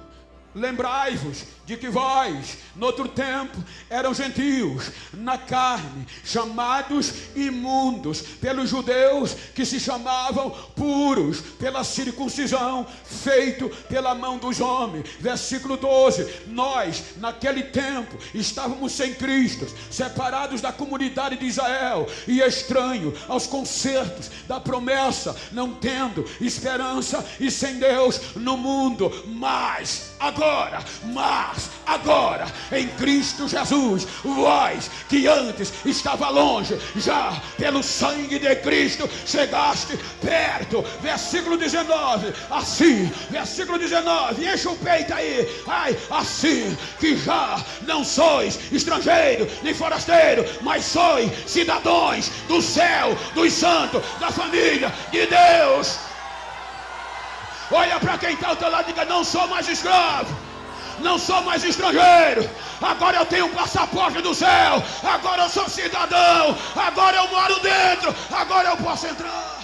lembrai-vos de que vós, no outro tempo, eram gentios na carne, chamados imundos pelos judeus, que se chamavam puros pela circuncisão, feito pela mão dos homens. Versículo 12: nós, naquele tempo, estávamos sem Cristo, separados da comunidade de Israel e estranhos aos concertos da promessa, não tendo esperança e sem Deus no mundo. Mas agora mas agora, em Cristo Jesus, vós que antes estava longe, já pelo sangue de Cristo chegaste perto. Versículo 19, assim, versículo 19, enche o peito aí, ai, assim que já não sois estrangeiro nem forasteiro, mas sois cidadãos do céu, dos santos, da família de Deus. Olha para quem está ao teu lado e diga: não sou mais escravo, não sou mais estrangeiro, agora eu tenho um passaporte do céu, agora eu sou cidadão, agora eu moro dentro, agora eu posso entrar.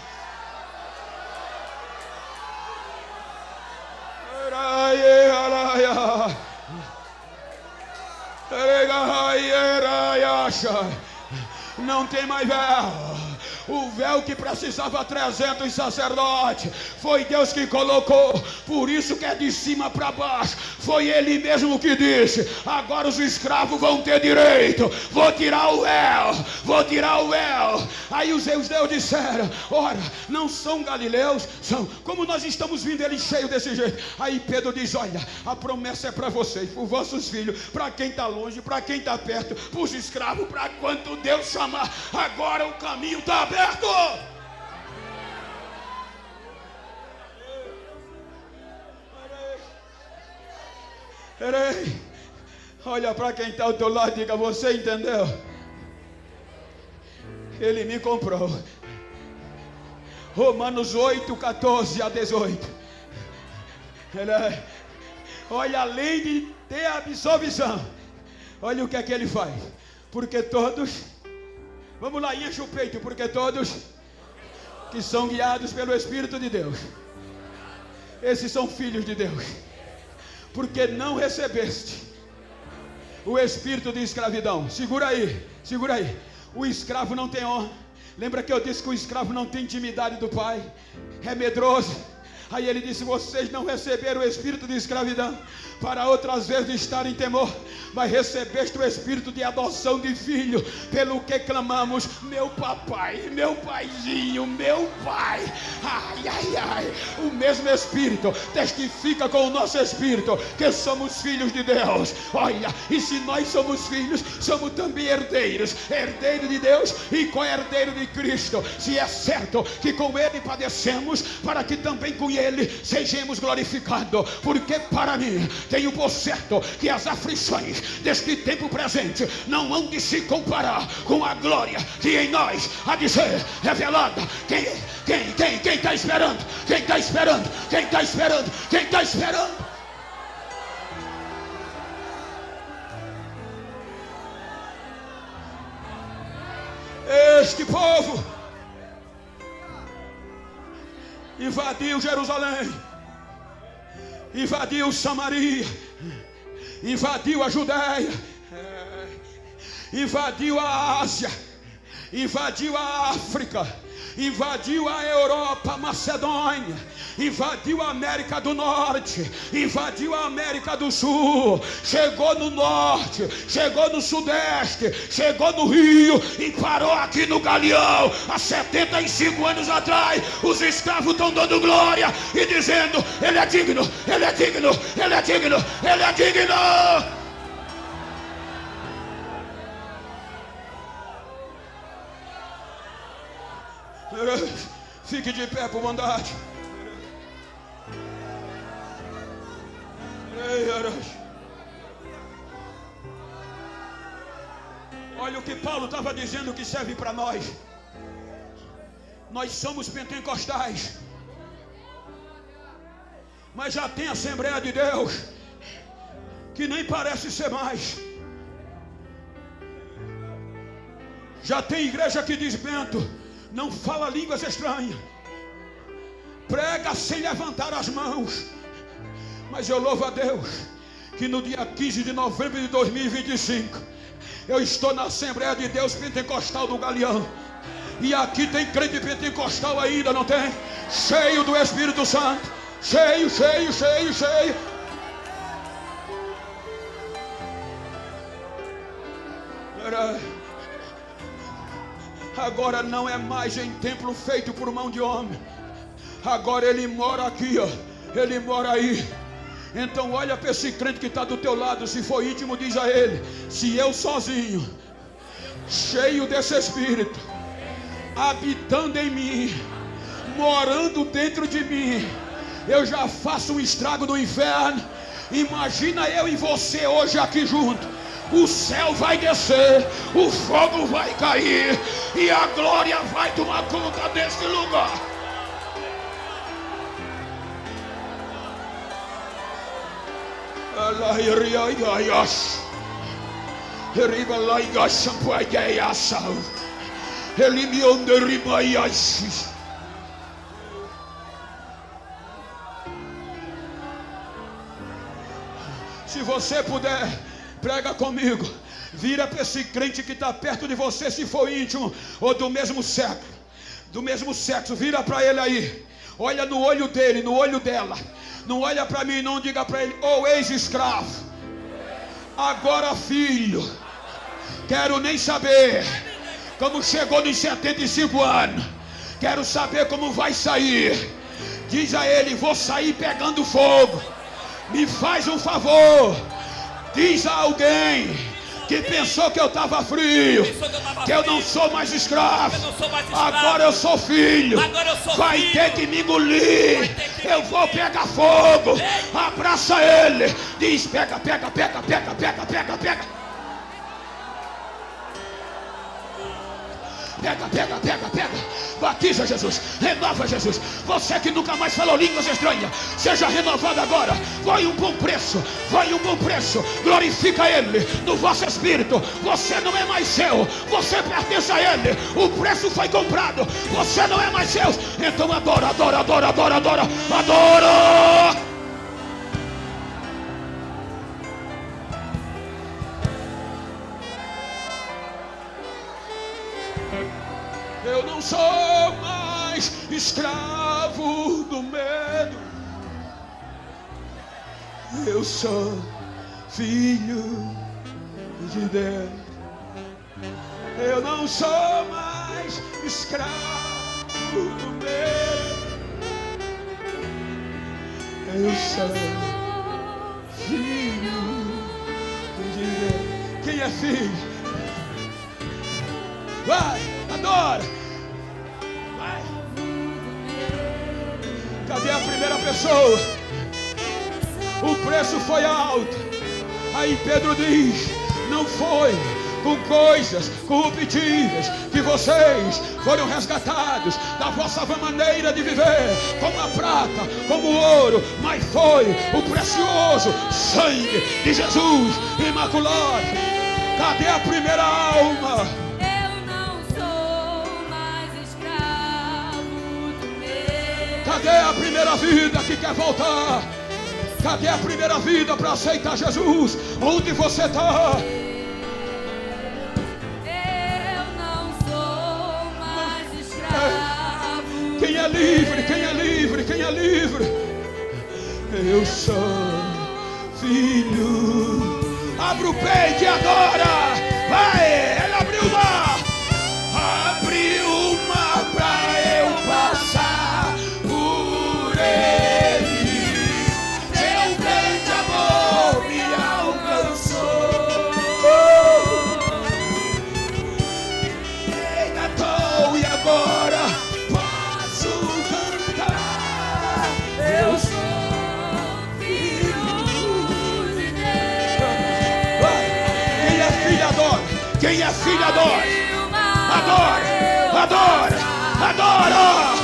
Não tem mais véu. O véu que precisava 300 sacerdotes, foi Deus que colocou. Por isso que é de cima para baixo. Foi Ele mesmo que disse: agora os escravos vão ter direito. Vou tirar o véu, vou tirar o véu. Aí os judeus disseram: ora, não são galileus? São. Como nós estamos vindo eles cheios desse jeito? Aí Pedro diz: olha, a promessa é para vocês, para os vossos filhos, para quem está longe, para quem está perto, para os escravos, para quanto Deus chamar. Agora o caminho está aberto. Peraí, olha para quem está ao teu lado e diga: você entendeu? Ele me comprou. Romanos 8, 14 a 18. Olha, além de ter absolvição, olha o que é que ele faz. Porque todos, vamos lá, enche o peito. Porque todos que são guiados pelo Espírito de Deus, esses são filhos de Deus. Porque não recebeste o espírito de escravidão. Segura aí, segura aí. O escravo não tem honra. Lembra que eu disse que o escravo não tem intimidade do pai, é medroso. Aí ele disse: vocês não receberam o espírito de escravidão para outras vezes estar em temor, mas recebeste o espírito de adoção de filho, pelo que clamamos: meu papai, meu paizinho, meu pai. Ai, ai, ai. O mesmo espírito testifica com o nosso espírito que somos filhos de Deus. Olha, e se nós somos filhos, somos também herdeiros, herdeiro de Deus e co-herdeiro de Cristo. Se é certo que com Ele padecemos, para que também com Ele sejamos glorificados. Porque para mim tenho por certo que as aflições deste tempo presente não hão de se comparar com a glória que em nós há de ser revelada. Quem está esperando? Quem está esperando? Quem está esperando? Quem está esperando? Este povo invadiu Jerusalém, invadiu Samaria, invadiu a Judéia, invadiu a Ásia, invadiu a África, invadiu a Europa, Macedônia, invadiu a América do Norte, invadiu a América do Sul, chegou no Norte, chegou no Sudeste, chegou no Rio e parou aqui no Galeão. Há 75 anos atrás, os escravos estão dando glória e dizendo: Ele é digno, Ele é digno, Ele é digno, Ele é digno. Fique de pé por bondade. Olha o que Paulo estava dizendo que serve para nós. Nós somos pentecostais, mas já tem Assembleia de Deus que nem parece ser mais. Já tem igreja que diz: Bento, não fala línguas estranhas, prega sem levantar as mãos. Mas eu louvo a Deus que no dia 15 de novembro de 2025 eu estou na Assembleia de Deus Pentecostal do Galeão. E aqui tem crente pentecostal ainda, não tem? Cheio do Espírito Santo, cheio, cheio, cheio, cheio. Agora não é mais em templo feito por mão de homem. Agora Ele mora aqui, ó. Ele mora aí. Então olha para esse crente que está do teu lado. Se for íntimo, diz a ele: se eu sozinho, cheio desse Espírito, habitando em mim, morando dentro de mim, eu já faço um estrago no inferno. Imagina eu e você hoje aqui junto. O céu vai descer, o fogo vai cair e a glória vai tomar conta desse lugar. Se você puder, prega comigo. Vira para esse crente que está perto de você, se for íntimo ou do mesmo sexo, vira para ele aí. Olha no olho dele, no olho dela. Não olha para mim, não diga para ele: ô ex-escravo, agora filho, quero nem saber como chegou nos 75 anos, quero saber como vai sair. Diz a ele: vou sair pegando fogo. Me faz um favor. Diz a alguém que pensou que eu estava frio, que eu não sou mais escravo, agora eu sou filho, vai ter que me engolir, eu vou pegar fogo. Abraça ele, diz: pega, pega, pega, pega, pega, pega, pega. Pega, pega, pega, pega. Batiza, Jesus. Renova, Jesus. Você que nunca mais falou línguas estranhas, seja renovado agora. Vai um bom preço. Vai um bom preço. Glorifica Ele no vosso espírito. Você não é mais seu. Você pertence a Ele. O preço foi comprado. Você não é mais seu. Então adora, adora, adora, adora, adora. Adora. Eu não sou mais escravo do medo. Eu sou filho de Deus. Eu não sou mais escravo do medo. Eu sou filho de Deus. Quem é filho? Vai, adora. Vai. Cadê a primeira pessoa? O preço foi alto. Aí Pedro diz: não foi com coisas corruptíveis que vocês foram resgatados da vossa maneira de viver, como a prata, como o ouro, mas foi o precioso sangue de Jesus imaculado. Cadê a primeira alma? Cadê a primeira vida que quer voltar? Cadê a primeira vida para aceitar Jesus? Onde você está? Eu não sou mais escravo. Quem é livre? Quem é livre? Quem é livre? Eu sou filho. Abre o peito e adora. Vai, ele abriu o mar. Abriu o mar para eu passar. Seu grande amor me alcançou. Ainda estou e agora posso cantar. Eu sou filho de Deus. Quem é filho adora. Quem é filho adora. Adora, adora, adora.